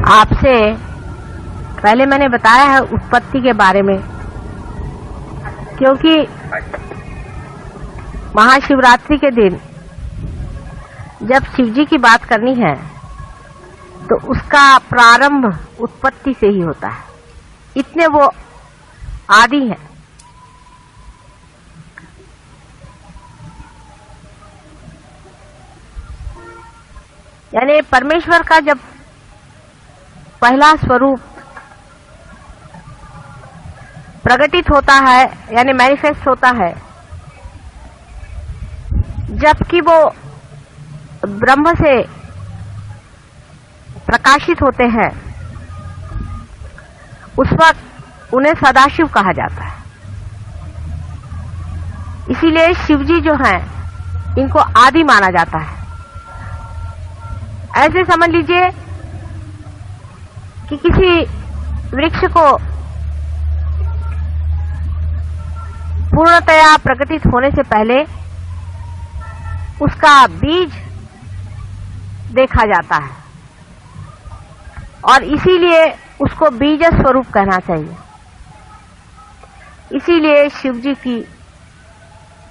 आपसे पहले मैंने बताया है उत्पत्ति के बारे में, क्योंकि महाशिवरात्रि के दिन जब शिव जी की बात करनी है तो उसका प्रारंभ उत्पत्ति से ही होता है, इतने वो आदि है। यानी परमेश्वर का जब पहला स्वरूप प्रकटित होता है यानी मैनिफेस्ट होता है, जबकि वो ब्रह्म से प्रकाशित होते हैं, उस वक्त उन्हें सदाशिव कहा जाता है। इसीलिए शिवजी जो हैं इनको आदि माना जाता है। ऐसे समझ लीजिए कि किसी वृक्ष को पूर्णतया प्रकटित होने से पहले उसका बीज देखा जाता है और इसीलिए उसको बीज स्वरूप कहना चाहिए। इसीलिए शिव जी की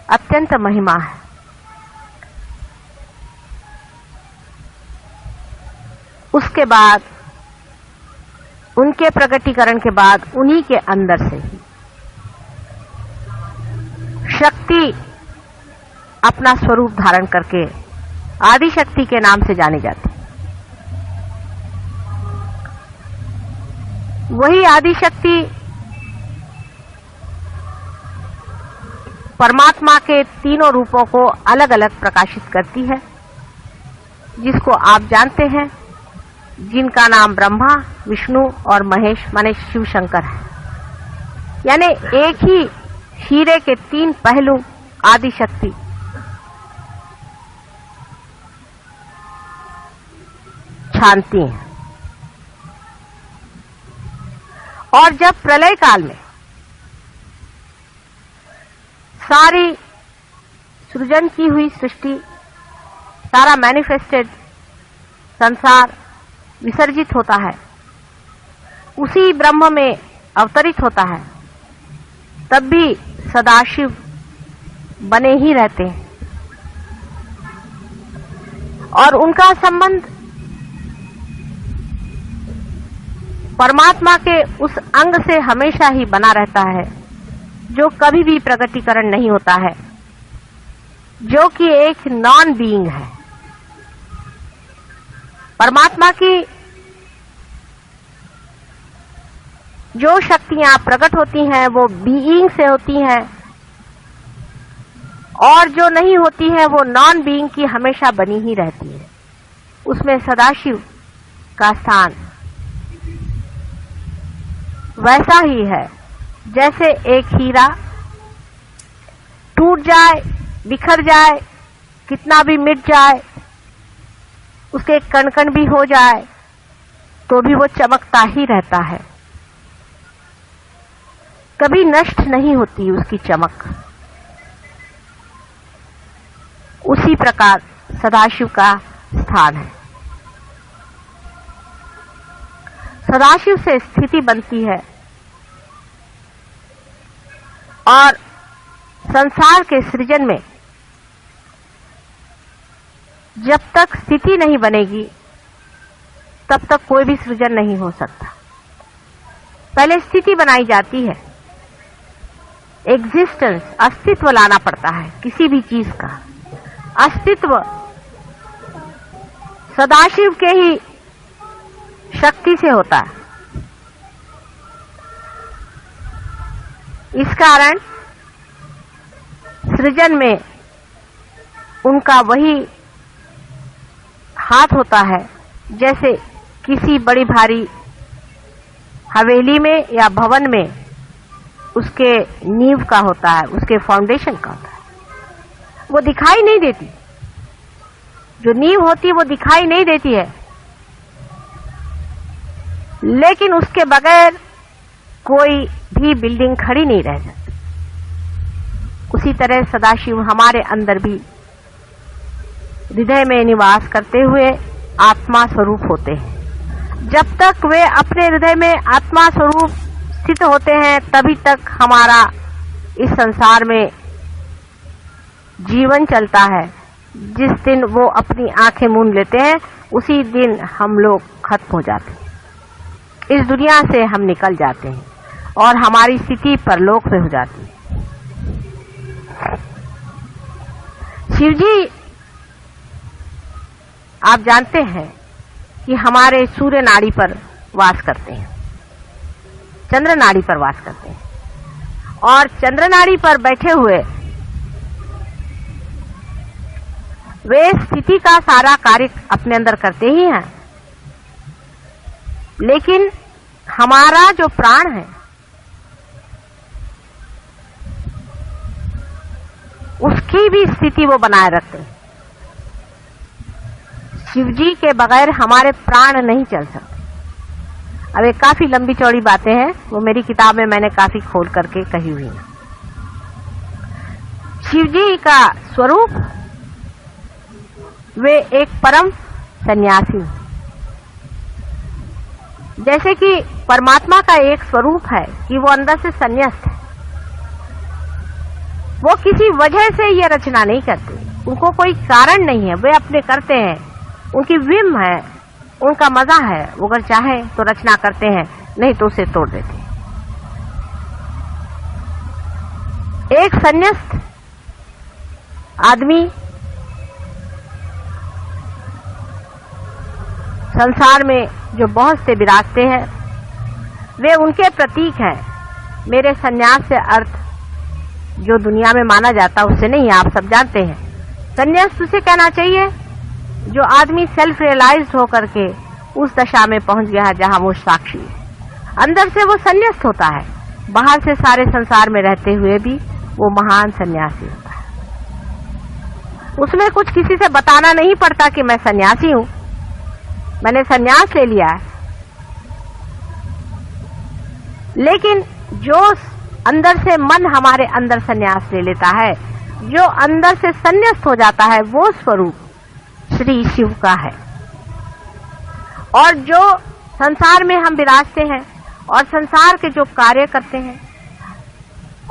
अत्यंत महिमा है। उसके बाद उनके प्रकटीकरण के बाद उन्हीं के अंदर से ही शक्ति अपना स्वरूप धारण करके आदि शक्ति के नाम से जानी जाती। वही आदि शक्ति परमात्मा के तीनों रूपों को अलग अलग प्रकाशित करती है, जिसको आप जानते हैं, जिनका नाम ब्रह्मा, विष्णु और महेश माने शिव शंकर है। यानी एक ही हीरे के तीन पहलू आदि शक्ति छानती हैं। और जब प्रलय काल में सारी सृजन की हुई सृष्टि, सारा मैनिफेस्टेड संसार विसर्जित होता है, उसी ब्रह्म में अवतरित होता है, तब भी सदाशिव बने ही रहते हैं और उनका संबंध परमात्मा के उस अंग से हमेशा ही बना रहता है जो कभी भी प्रकटीकरण नहीं होता है, जो कि एक नॉन बीइंग है। परमात्मा की जो शक्तियां प्रकट होती हैं वो बीइंग से होती हैं और जो नहीं होती है वो नॉन बीइंग की हमेशा बनी ही रहती है। उसमें सदाशिव का स्थान वैसा ही है जैसे एक हीरा टूट जाए, बिखर जाए, कितना भी मिट जाए, उसके कण कण भी हो जाए तो भी वो चमकता ही रहता है, कभी नष्ट नहीं होती उसकी चमक। उसी प्रकार सदाशिव का स्थान है। सदाशिव से स्थिति बनती है और संसार के सृजन में जब तक स्थिति नहीं बनेगी तब तक कोई भी सृजन नहीं हो सकता। पहले स्थिति बनाई जाती है, एग्जिस्टेंस, अस्तित्व लाना पड़ता है किसी भी चीज का। अस्तित्व सदाशिव के ही शक्ति से होता है। इस कारण सृजन में उनका वही हाथ होता है जैसे किसी बड़ी भारी हवेली में या भवन में उसके नींव का होता है, उसके फाउंडेशन का होता है। वो दिखाई नहीं देती, जो नींव होती है वो दिखाई नहीं देती है, लेकिन उसके बगैर कोई भी बिल्डिंग खड़ी नहीं रह सकती। उसी तरह सदाशिव हमारे अंदर भी हृदय में निवास करते हुए आत्मा स्वरूप होते हैं। जब तक वे अपने हृदय में आत्मा स्वरूप स्थित होते हैं तभी तक हमारा इस संसार में जीवन चलता है। जिस दिन वो अपनी आंखें मूंद लेते हैं उसी दिन हम लोग खत्म हो जाते हैं, इस दुनिया से हम निकल जाते हैं और हमारी स्थिति परलोक में हो जाती है। शिव जी, आप जानते हैं कि हमारे सूर्य नाड़ी पर वास करते हैं, चंद्र नाड़ी पर वास करते हैं, और चंद्र नाड़ी पर बैठे हुए वे स्थिति का सारा कार्य अपने अंदर करते ही हैं, लेकिन हमारा जो प्राण है उसकी भी स्थिति वो बनाए रखते हैं। शिव जी के बगैर हमारे प्राण नहीं चल सकते। अब एक काफी लंबी चौड़ी बातें हैं, वो मेरी किताब में मैंने काफी खोल करके कही हुई है। शिव जी का स्वरूप, वे एक परम सन्यासी, जैसे कि परमात्मा का एक स्वरूप है कि वो अंदर से संन्यास्त है। वो किसी वजह से ये रचना नहीं करते, उनको कोई कारण नहीं है, वे अपने करते हैं, उनकी विम है, उनका मजा है। वो अगर चाहे तो रचना करते हैं, नहीं तो उसे तोड़ देते हैं। एक संन्यास्त आदमी संसार में जो बहुत से विराजते हैं, वे उनके प्रतीक हैं। मेरे संन्यास से अर्थ जो दुनिया में माना जाता उससे नहीं, आप सब जानते हैं। संन्यास उसे कहना चाहिए जो आदमी सेल्फ रियलाइज होकर के उस दशा में पहुंच गया है जहां वो साक्षी है। अंदर से वो संन्यास्त होता है, बाहर से सारे संसार में रहते हुए भी वो महान सन्यासी होता है। उसमें कुछ किसी से बताना नहीं पड़ता कि मैं सन्यासी हूं, मैंने सन्यास ले लिया है। लेकिन जो अंदर से मन हमारे अंदर सन्यास ले लेता है, जो अंदर से संन्यास्त हो जाता है, वो स्वरूप श्री शिव का है। और जो संसार में हम विराजते हैं और संसार के जो कार्य करते हैं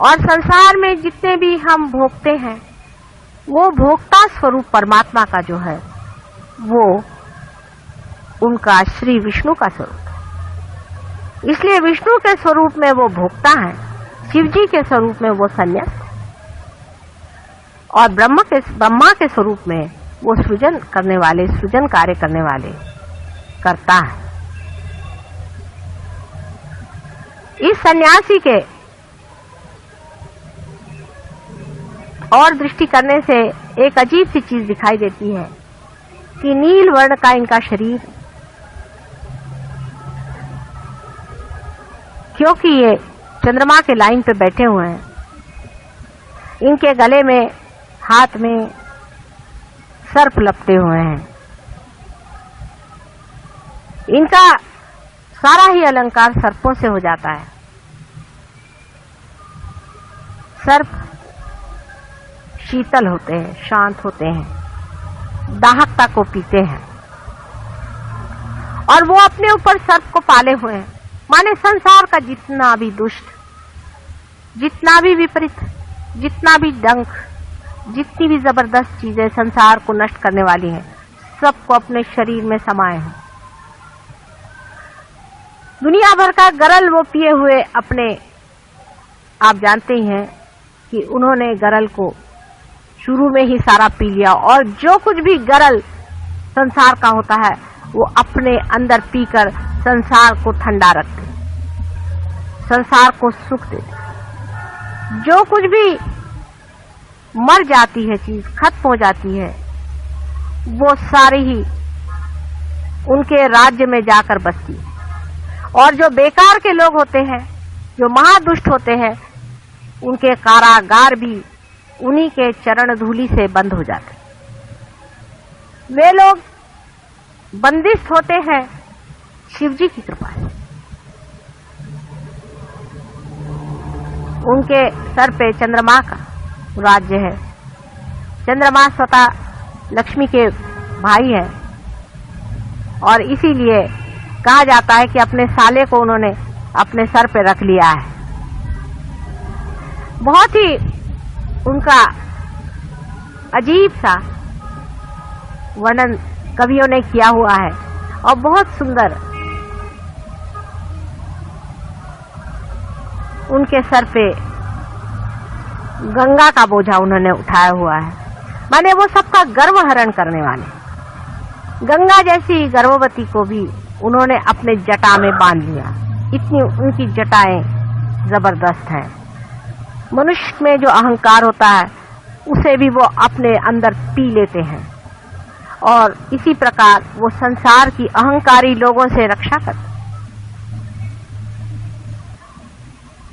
और संसार में जितने भी हम भोगते हैं, वो भोक्ता स्वरूप परमात्मा का जो है वो उनका श्री विष्णु का स्वरूप है। इसलिए विष्णु के स्वरूप में वो भोक्ता है, शिव जी के स्वरूप में वो संन्यास, और ब्रह्मा के स्वरूप में वो सृजन करने वाले, सृजन कार्य करने वाले करता है। इस सन्यासी के और दृष्टि करने से एक अजीब सी चीज दिखाई देती है कि नील वर्ण का इनका शरीर, क्योंकि ये चंद्रमा के लाइन पे बैठे हुए हैं, इनके गले में, हाथ में सर्प लपटे हुए हैं। इनका सारा ही अलंकार सर्पों से हो जाता है। सर्प शीतल होते हैं, शांत होते हैं, दाहकता को पीते हैं, और वो अपने ऊपर सर्प को पाले हुए हैं। माने संसार का जितना भी दुष्ट, जितना भी विपरीत, जितना भी डंक, जितनी भी जबरदस्त चीजें संसार को नष्ट करने वाली हैं, सबको अपने शरीर में समाये हैं। दुनिया भर का गरल वो पिए हुए अपने, आप जानते ही हैं कि उन्होंने गरल को शुरू में ही सारा पी लिया, और जो कुछ भी गरल संसार का होता है वो अपने अंदर पीकर संसार को ठंडा रखते, संसार को सुख देते। जो कुछ भी मर जाती है चीज, खत्म हो जाती है, वो सारी ही उनके राज्य में जाकर बसती है। और जो बेकार के लोग होते हैं, जो महादुष्ट होते हैं, उनके कारागार भी उन्हीं के चरण धूलि से बंद हो जाते। वे लोग बंदिश होते हैं शिव जी की कृपा से। उनके सर पे चंद्रमा का राज्य है। चंद्रमा स्वतः लक्ष्मी के भाई है, और इसीलिए कहा जाता है कि अपने साले को उन्होंने अपने सर पे रख लिया है। बहुत ही उनका अजीब सा वर्णन कवियों ने किया हुआ है और बहुत सुंदर उनके सर पे गंगा का बोझा उन्होंने उठाया हुआ है। माने वो सबका गर्व हरण करने वाले। गंगा जैसी गर्भवती को भी उन्होंने अपने जटा में बांध लिया। इतनी उनकी जटाएं जबरदस्त हैं। मनुष्य में जो अहंकार होता है उसे भी वो अपने अंदर पी लेते हैं और इसी प्रकार वो संसार की अहंकारी लोगों से रक्षा करते हैं।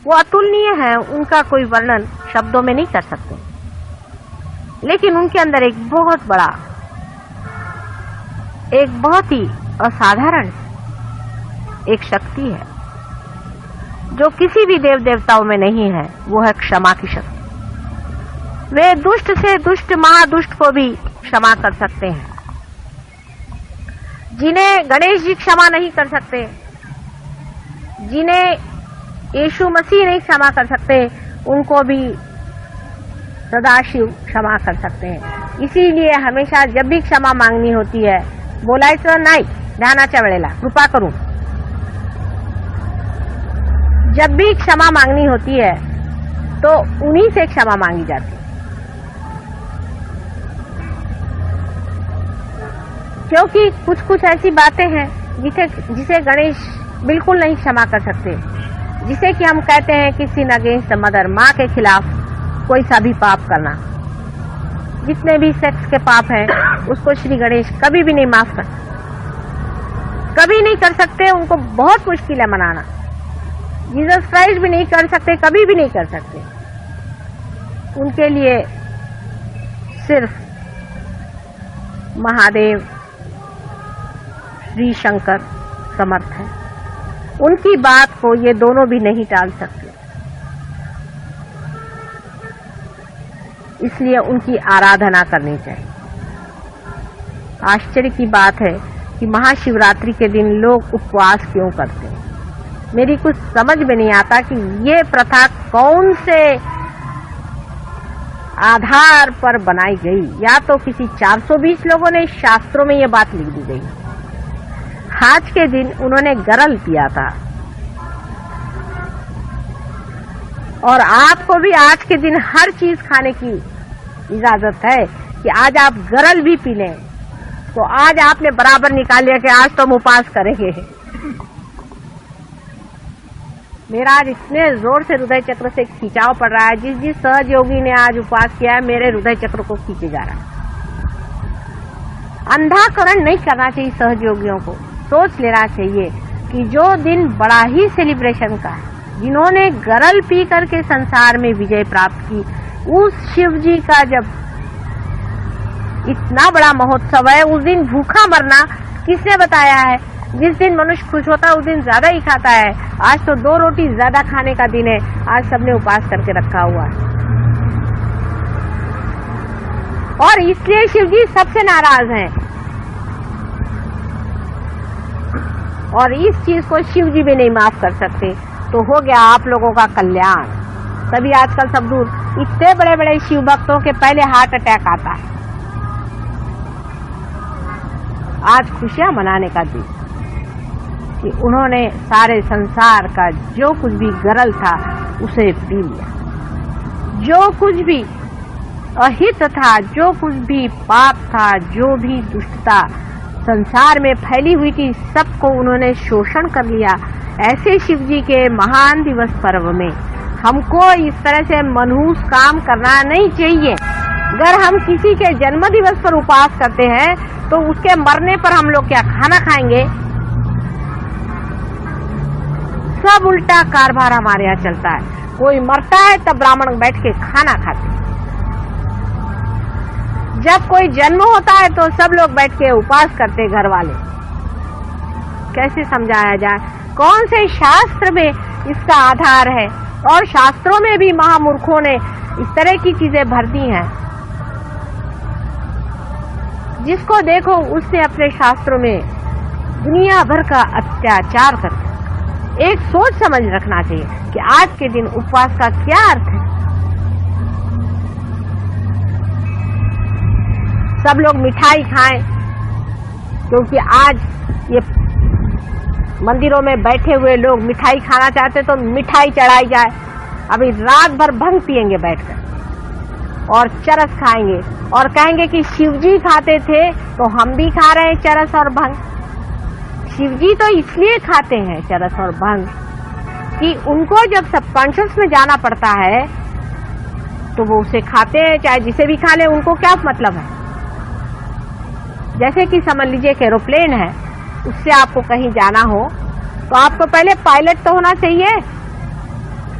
वो अतुलनीय है, उनका कोई वर्णन शब्दों में नहीं कर सकते। लेकिन उनके अंदर एक बहुत बड़ा, एक बहुत ही असाधारण एक शक्ति है जो किसी भी देव देवताओं में नहीं है। वो है क्षमा की शक्ति। वे दुष्ट से दुष्ट महादुष्ट को भी क्षमा कर सकते हैं। जिन्हें गणेश जी क्षमा नहीं कर सकते, जिन्हें यीशु मसीह नहीं क्षमा कर सकते, उनको भी सदाशिव क्षमा कर सकते हैं। इसीलिए हमेशा जब भी क्षमा मांगनी होती है बोलायचं नाही ध्यानाच्या वेळेला कृपा करून। जब भी क्षमा मांगनी होती है तो उन्हीं से क्षमा मांगी जाती है, क्योंकि कुछ कुछ ऐसी बातें हैं जिसे गणेश बिल्कुल नहीं क्षमा कर सकते। जिसे कि हम कहते हैं कि सिन अगेंस्ट मदर, माँ के खिलाफ कोई सा भी पाप करना। जितने भी सेक्स के पाप हैं उसको श्री गणेश कभी भी नहीं माफ कर सकते, कभी नहीं कर सकते। उनको बहुत मुश्किल है मनाना। जीसस क्राइस्ट भी नहीं कर सकते, कभी भी नहीं कर सकते। उनके लिए सिर्फ महादेव श्री शंकर समर्थ है। उनकी बात को ये दोनों भी नहीं टाल सकते। इसलिए उनकी आराधना करनी चाहिए। आश्चर्य की बात है कि महाशिवरात्रि के दिन लोग उपवास क्यों करते हैं। मेरी कुछ समझ में नहीं आता कि ये प्रथा कौन से आधार पर बनाई गई। या तो किसी 420 लोगों ने शास्त्रों में ये बात लिख दी गई। आज के दिन उन्होंने गरल पिया था और आपको भी आज के दिन हर चीज खाने की इजाजत है कि आज आप गरल भी पी लें। तो आज आपने बराबर निकाल लिया कि आज तो हम उपवास करेंगे। मेरा आज इतने जोर से हृदय चक्र से खिंचाव पड़ रहा है। जिस सहज योगी ने आज उपवास किया है मेरे हृदय चक्र को खींचे जा रहा है। अंधाकरण नहीं करना चाहिए सहज योगियों को। सोच लेना चाहिए कि जो दिन बड़ा ही सेलिब्रेशन का है, जिन्होंने गरल पी करके संसार में विजय प्राप्त की, उस शिव जी का जब इतना बड़ा महोत्सव है, उस दिन भूखा मरना किसने बताया है। जिस दिन मनुष्य खुश होता है उस दिन ज्यादा ही खाता है। आज तो 2 रोटी ज्यादा खाने का दिन है। आज सबने उपवास करके रखा हुआ है और इसलिए शिव जी सबसे नाराज हैं। और इस चीज को शिव जी भी नहीं माफ कर सकते। तो हो गया आप लोगों का कल्याण। तभी आजकल सब दूर इतने बड़े बड़े शिव भक्तों के पहले हार्ट अटैक आता है। आज खुशियां मनाने का दिन कि उन्होंने सारे संसार का जो कुछ भी गरल था उसे पी लिया। जो कुछ भी अहित था, जो कुछ भी पाप था, जो भी दुष्टता संसार में फैली हुई थी, सबको उन्होंने शोषण कर लिया। ऐसे शिव जी के महान दिवस पर्व में हमको इस तरह से मनहूस काम करना नहीं चाहिए। अगर हम किसी के जन्म दिवस पर उपवास करते हैं तो उसके मरने पर हम लोग क्या खाना खाएंगे? सब उल्टा कारभार हमारे यहाँ चलता है। कोई मरता है तब ब्राह्मण बैठ के खाना खाते हैं। जब कोई जन्म होता है तो सब लोग बैठ के उपवास करते घर वाले। कैसे समझाया जाए? कौन से शास्त्र में इसका आधार है? और शास्त्रों में भी महामूर्खों ने इस तरह की चीजें भर दी हैं। जिसको देखो उसने अपने शास्त्रों में दुनिया भर का अत्याचार करते हैं। एक सोच समझ रखना चाहिए कि आज के दिन उपवास का क्या अर्थ है। सब लोग मिठाई खाएं, क्योंकि आज ये मंदिरों में बैठे हुए लोग मिठाई खाना चाहते तो मिठाई चढ़ाई जाए। अभी रात भर भंग पिएंगे बैठकर और चरस खाएंगे और कहेंगे कि शिवजी खाते थे तो हम भी खा रहे हैं चरस और भंग। शिवजी तो इसलिए खाते हैं चरस और भंग कि उनको जब सबकॉन्शियस में जाना पड़ता है तो वो उसे खाते हैं, चाहे जिसे भी खा ले, उनको क्या मतलब है। जैसे कि समझ लीजिए कि एरोप्लेन है, उससे आपको कहीं जाना हो तो आपको पहले पायलट तो होना चाहिए।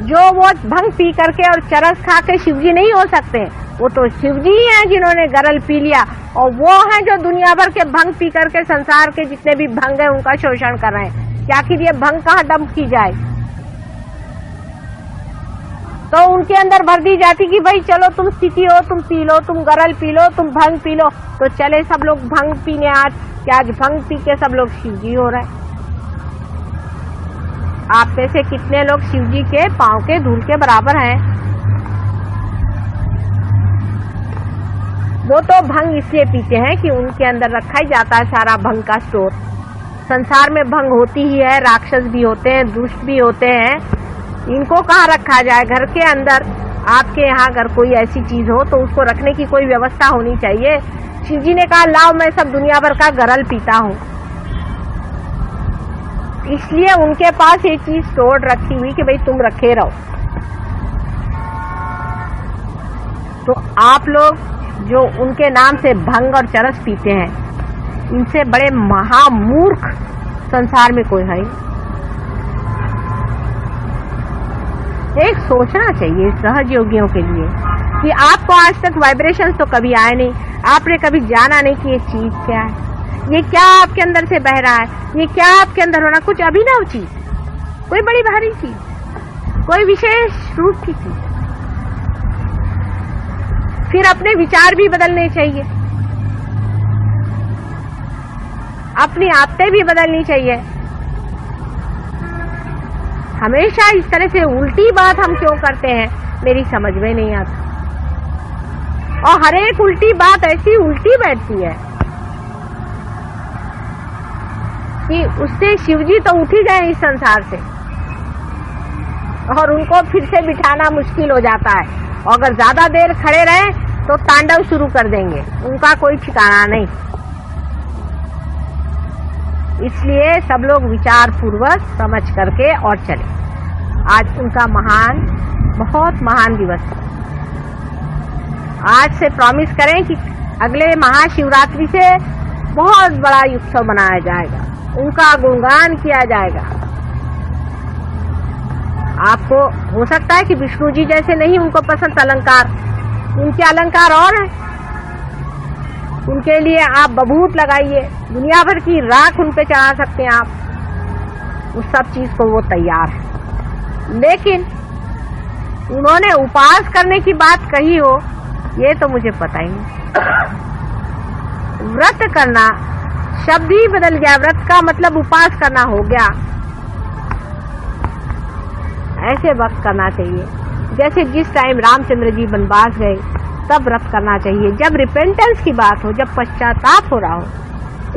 जो वो भंग पी करके और चरस खा के शिवजी नहीं हो सकते, वो तो शिवजी ही हैं जिन्होंने गरल पी लिया, और वो हैं जो दुनिया भर के भंग पी करके संसार के जितने भी भंग है उनका शोषण कर रहे हैं। क्या आखिर ये भंग कहाँ डंप की जाए। तो उनके अंदर भर दी जाती कि भाई चलो तुम स्थिति हो, तुम पी लो, तुम गरल पी लो, तुम भंग पी लो। तो चले सब लोग भंग पीने आज, क्या आज भंग पी के सब लोग शिवजी हो रहे हैं। आप में से कितने लोग शिवजी के पांव के धूल के बराबर हैं। वो तो भंग इसलिए पीते हैं कि उनके अंदर रखा ही जाता है सारा भंग का स्टोर। संसार में भंग होती ही है, राक्षस भी होते हैं, दुष्ट भी होते हैं, इनको कहाँ रखा जाए। घर के अंदर आपके यहाँ अगर कोई ऐसी चीज हो तो उसको रखने की कोई व्यवस्था होनी चाहिए। शिवजी ने कहा लाओ मैं सब दुनिया भर का गरल पीता हूँ, इसलिए उनके पास ये चीज स्टोर रखी हुई कि भाई तुम रखे रहो। तो आप लोग जो उनके नाम से भंग और चरस पीते हैं, इनसे बड़े महामूर्ख संसार में कोई है। एक सोचना चाहिए सहज योगियों के लिए कि आपको आज तक वाइब्रेशंस तो कभी आए नहीं, आपने कभी जाना नहीं कि ये चीज क्या है, ये क्या आपके अंदर से बह रहा है, ये क्या आपके अंदर होना, कुछ अभिनव चीज, कोई बड़ी भारी चीज, कोई विशेष रूप की चीज। फिर अपने विचार भी बदलने चाहिए, अपनी आदतें भी बदलनी चाहिए। हमेशा इस तरह से उल्टी बात हम क्यों करते हैं मेरी समझ में नहीं आता, और हर एक उल्टी बात ऐसी उल्टी बैठती है कि उससे शिवजी तो उठ ही गए इस संसार से और उनको फिर से बिठाना मुश्किल हो जाता है। और अगर ज्यादा देर खड़े रहे तो तांडव शुरू कर देंगे, उनका कोई ठिकाना नहीं। इसलिए सब लोग विचार पूर्वक समझ करके और चले। आज उनका महान, बहुत महान दिवस है। आज से प्रॉमिस करें कि अगले महाशिवरात्रि से बहुत बड़ा उत्सव मनाया जाएगा, उनका गुणगान किया जाएगा। आपको हो सकता है कि विष्णु जी जैसे नहीं उनको पसंद अलंकार, उनके अलंकार और हैं, उनके लिए आप बभूत लगाइए, दुनिया भर की राख उन पे चढ़ा सकते हैं आप, उस सब चीज को वो तैयार है। लेकिन उन्होंने उपवास करने की बात कही हो ये तो मुझे पता ही नहीं। व्रत करना शब्द ही बदल गया, व्रत का मतलब उपवास करना हो गया। ऐसे वक्त करना चाहिए जैसे जिस टाइम रामचंद्र जी वनवास गए तब व्रत करना चाहिए। जब रिपेंटेंस की बात हो, जब पश्चाताप हो रहा हो,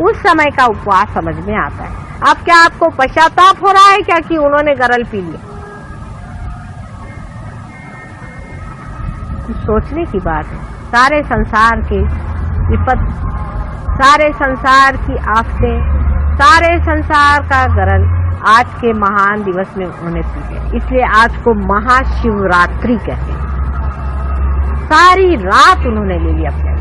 उस समय का उपवास समझ में आता है। अब क्या आपको पश्चाताप हो रहा है क्या कि उन्होंने गरल पी लिया? सोचने की बात है। सारे संसार के विपद, सारे संसार की आफतें, सारे संसार का गरल आज के महान दिवस में उन्होंने पी लिया। इसलिए आज को महाशिवरात्रि कहते हैं। सारी रात उन्होंने ले लिया अपने।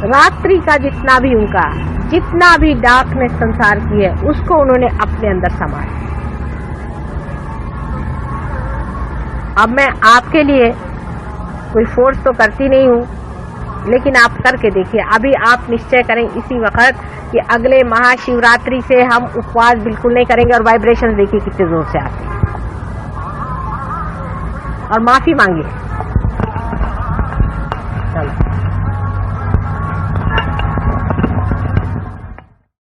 रात्रि का जितना भी उनका, जितना भी डार्कनेस संसार की है, उसको उन्होंने अपने अंदर समाया। अब मैं आपके लिए कोई फोर्स तो करती नहीं हूँ, लेकिन आप करके देखिए। अभी आप निश्चय करें इसी वक्त कि अगले महाशिवरात्रि से हम उपवास बिल्कुल नहीं करेंगे, और वाइब्रेशन देखिए कितने जोर से आते हैं। और माफी मांगिए।